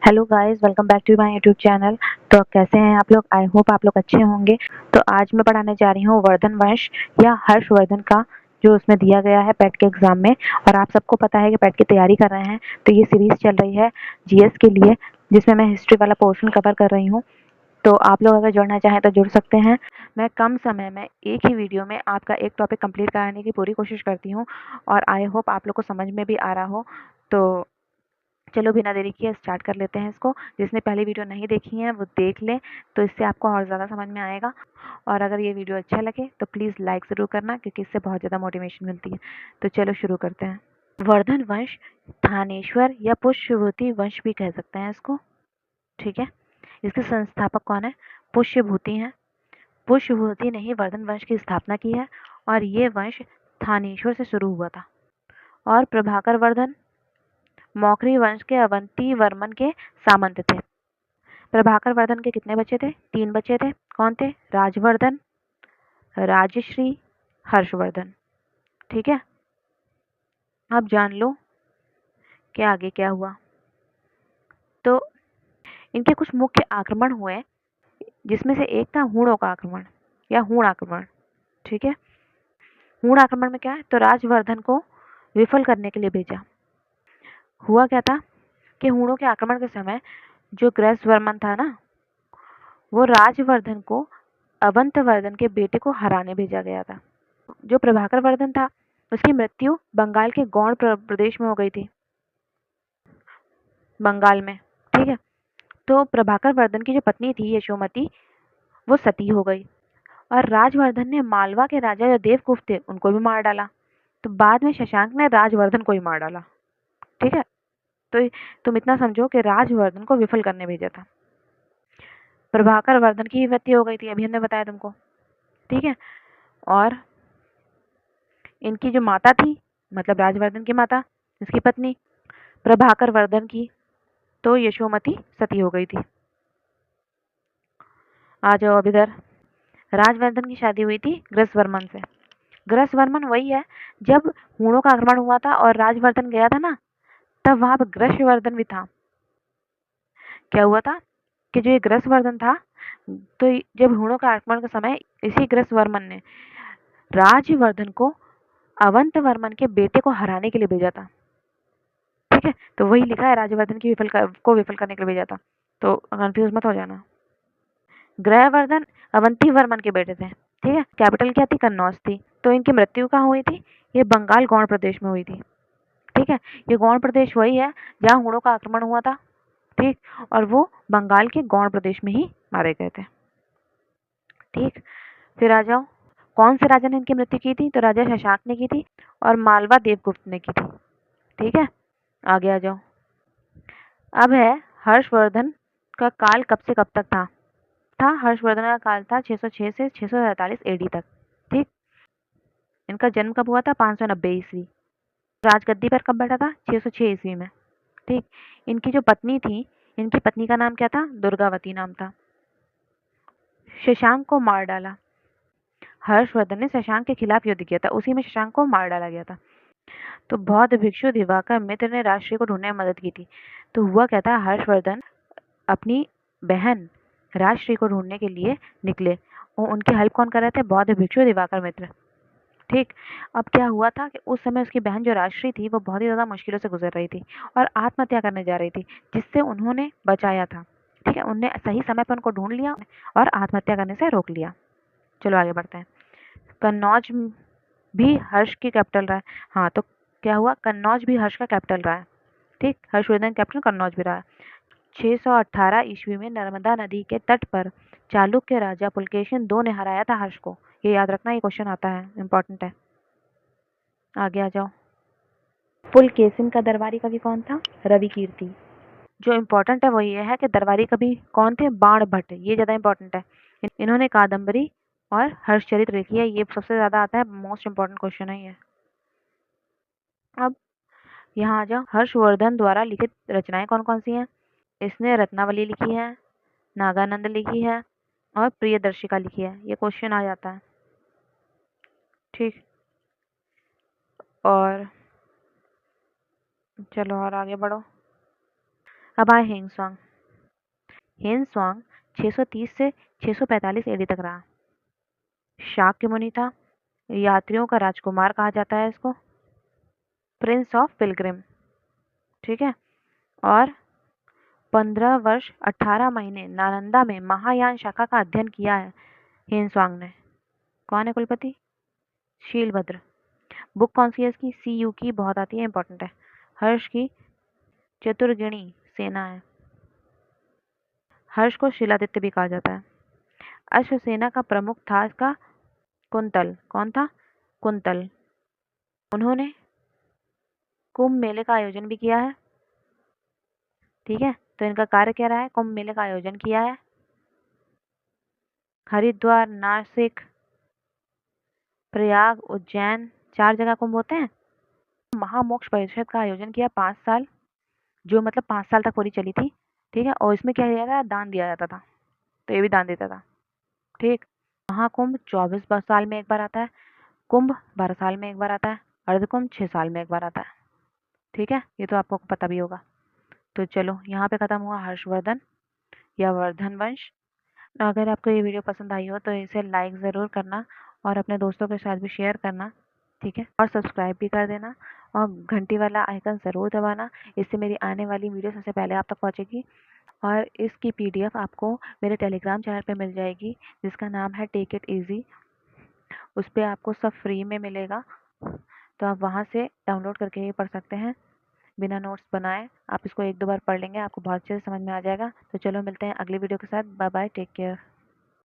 Hello guys, welcome back to my YouTube channel. तो कैसे हैं आप लोग? आई होप आप लोग अच्छे होंगे। तो आज मैं पढ़ाने जा रही हूँ वर्धन वंश या हर्षवर्धन का, जो उसमें दिया गया है पेट के एग्जाम में। और आप सबको पता है कि पेट की तैयारी कर रहे हैं, तो ये सीरीज चल रही है जीएस के लिए, जिसमें मैं हिस्ट्री वाला पोर्शन कवर कर रही हूँ। तो आप लोग अगर जुड़ना चाहें तो जुड़ सकते हैं। मैं कम समय में एक ही वीडियो में आपका एक टॉपिक कंप्लीट कराने की पूरी कोशिश करती हूँ, और आई होप आप लोग को समझ में भी आ रहा हो। तो चलो बिना देरी किए स्टार्ट कर लेते हैं इसको। जिसने पहली वीडियो नहीं देखी है वो देख ले, तो इससे आपको और ज़्यादा समझ में आएगा। और अगर ये वीडियो अच्छा लगे तो प्लीज़ लाइक ज़रूर करना, क्योंकि इससे बहुत ज़्यादा मोटिवेशन मिलती है। तो चलो शुरू करते हैं। वर्धन वंश, थानेश्वर या पुष्यभूति वंश भी कह सकते हैं इसको, ठीक है। इसके संस्थापक कौन है? पुष्यभूति हैं। पुष्यभूति ने ही वर्धन वंश की स्थापना की है, और ये वंश थानेश्वर से शुरू हुआ था। और प्रभाकर वर्धन मौखरी वंश के अवंती वर्मन के सामंत थे। प्रभाकर वर्धन के कितने बच्चे थे? 3 बच्चे थे। कौन थे? राजवर्धन, राजश्री, हर्षवर्धन। ठीक है, अब जान लो कि आगे क्या हुआ। तो इनके कुछ मुख्य आक्रमण हुए, जिसमें से एक था हूणों का आक्रमण या हूण आक्रमण। ठीक है, हूण आक्रमण में क्या है, तो राजवर्धन को विफल करने के लिए भेजा। हुआ क्या था कि हूणों के आक्रमण के समय जो ग्रैसवर्मन था ना, वो राजवर्धन को अवंतवर्धन के बेटे को हराने भेजा गया था। जो प्रभाकर वर्धन था, उसकी मृत्यु बंगाल के गौड़ प्रदेश में हो गई थी, बंगाल में। ठीक है, तो प्रभाकर वर्धन की जो पत्नी थी यशोमती, वो सती हो गई। और राजवर्धन ने मालवा के राजा जो देवगुप्त थे उनको भी मार डाला। तो बाद में शशांक ने राजवर्धन को ही मार डाला। ठीक है, तो तुम इतना समझो कि राजवर्धन को विफल करने भेजा था। प्रभाकर वर्धन की मृत्यु हो गई थी, अभी हमने बताया तुमको। ठीक है, और इनकी जो माता थी, मतलब राजवर्धन की माता, इसकी पत्नी प्रभाकर वर्धन की, तो यशोमती सती हो गई थी। आ जाओ अब इधर। राजवर्धन की शादी हुई थी ग्रसवर्मन से। ग्रसवर्मन वही है, जब हूणों का आक्रमण हुआ था और राजवर्धन गया था ना, तब वहां पर ग्रसवर्धन भी था। क्या हुआ था कि जो ये ग्रसवर्धन था, तो जब हूणों का आक्रमण के समय इसी ग्रसवर्मन ने राजवर्धन को अवंतवर्मन के बेटे को हराने के लिए भेजा था। ठीक है, तो वही लिखा है राजवर्धन की विफल करने के लिए भेजा था, तो कंफ्यूज मत हो जाना। ग्रहवर्धन अवंती वर्मन के बेटे थे। ठीक है, कैपिटल क्या थी? कन्नौज थी। तो इनकी मृत्यु कहाँ हुई थी? ये बंगाल गौड़ प्रदेश में हुई थी। ठीक है, ये गौड़ प्रदेश वही है जहाँ हूणों का आक्रमण हुआ था। ठीक, और वो बंगाल के गौड़ प्रदेश में ही मारे गए थे। ठीक, फिर आ जाओ, कौन से राजा ने इनकी मृत्यु की थी? तो राजा शशांक ने की थी, और मालवा देवगुप्त ने की थी। ठीक है, आगे आ जाओ। अब है हर्षवर्धन का काल कब से कब तक था। हर्षवर्धन का काल था 606 से 647 एडी तक। ठीक, इनका जन्म कब हुआ था? 590 ईस्वी। राजगद्दी पर कब बैठा था? 606 ईस्वी में। ठीक, इनकी जो पत्नी थी, इनकी पत्नी का नाम क्या था? दुर्गावती नाम था। शशांक को मार डाला। हर्षवर्धन ने शशांक के खिलाफ युद्ध किया था, उसी में शशांक को मार डाला गया था। तो बौद्ध भिक्षु दिवाकर मित्र ने राष्ट्रीय को ढूंढने में मदद की थी। तो हुआ क्या था, हर्षवर्धन अपनी बहन राष्ट्रीय को ढूंढने के लिए निकले, और उनकी हेल्प कौन कर रहे थे? बौद्ध भिक्षु दिवाकर मित्र। ठीक, अब क्या हुआ था कि उस समय उसकी बहन जो राष्ट्रीय थी, वो बहुत ही ज़्यादा मुश्किलों से गुजर रही थी और आत्महत्या करने जा रही थी, जिससे उन्होंने बचाया था। ठीक है, उनने सही समय पर उनको ढूंढ लिया और आत्महत्या करने से रोक लिया। चलो आगे बढ़ते हैं। कन्नौज भी हर्ष की कैपिटल रहा है। हाँ, तो क्या हुआ, कन्नौज भी हर्ष का कैपिटल रहा है। ठीक, हर्षवर्धन कैपिटल कन्नौज भी रहा है। 618 ईस्वी में नर्मदा नदी के तट पर चालुक्य राजा पुलकेशिन II ने हराया था हर्ष को। ये याद रखना, ये क्वेश्चन आता है, इंपॉर्टेंट है। आगे आ जाओ। पुलकेशिन का दरबारी कवि कौन था? रवि कीर्ति। जो इम्पोर्टेंट है वो ये है कि दरबारी कवि कौन थे? बाण भट्ट। ये ज्यादा इंपॉर्टेंट है। इन्होंने कादम्बरी और हर्षचरित्र लिखी है, ये सबसे ज्यादा आता है, मोस्ट इम्पोर्टेंट क्वेश्चन है ये। अब यहाँ आ जाओ, हर्षवर्धन द्वारा लिखित रचनाएं कौन कौन सी हैं? इसने रत्नावली लिखी है, नागानंद लिखी है, और प्रियदर्शिका लिखी है। ये क्वेश्चन आ जाता है। ठीक, और चलो और आगे बढ़ो। अब आए हेंगसवांग। हेंगसवांग 630 से 645 एडी तक रहा। शाक्य मुनि था। यात्रियों का राजकुमार कहा जाता है इसको, प्रिंस ऑफ पिलग्रिम। ठीक है। और 15 वर्ष 18 महीने नालंदा में महायान शाखा का अध्ययन किया है हेंगसवांग ने। कौन है कुलपति? शीलभद्र। बुक कौन सी है इसकी? CU की, बहुत आती है, इंपॉर्टेंट है। हर्ष की चतुर्गिणी सेना है। हर्ष को शिलादित्य भी कहा जाता है। अश्वसेना का प्रमुख था इसका कुंतल। कौन था? कुंतल। उन्होंने कुंभ मेले का आयोजन भी किया है। ठीक है, तो इनका कार्य क्या रहा है? कुंभ मेले का आयोजन किया है। हरिद्वार, नासिक, प्रयाग, उज्जैन, 4 जगह कुंभ होते हैं। महामोक्ष परिषद का आयोजन किया 5 साल, जो मतलब 5 साल तक पूरी चली थी। ठीक है, और इसमें क्या किया जाता था? दान दिया जाता था, तो ये भी दान देता था। ठीक। महाकुंभ 24 साल में एक बार आता है। कुंभ 12 साल में एक बार आता है। अर्धकुंभ 6 साल में एक बार आता है। ठीक है, ये तो आपको पता भी होगा। तो चलो, यहाँ पे खत्म हुआ हर्षवर्धन या वर्धन वंश। अगर आपको ये वीडियो पसंद आई हो तो इसे लाइक ज़रूर करना और अपने दोस्तों के साथ भी शेयर करना। ठीक है, और सब्सक्राइब भी कर देना और घंटी वाला आइकन ज़रूर दबाना। इससे मेरी आने वाली वीडियो सबसे पहले आप तक पहुँचेगी। और इसकी PDF आपको मेरे टेलीग्राम चैनल पे मिल जाएगी, जिसका नाम है टेक इट ईजी। उस पर आपको सब फ्री में मिलेगा, तो आप वहाँ से डाउनलोड करके ये पढ़ सकते हैं बिना नोट्स बनाए। आप इसको 1-2 बार पढ़ लेंगे, आपको बहुत अच्छे से समझ में आ जाएगा। तो चलो, मिलते हैं अगली वीडियो के साथ। Bye bye, take care.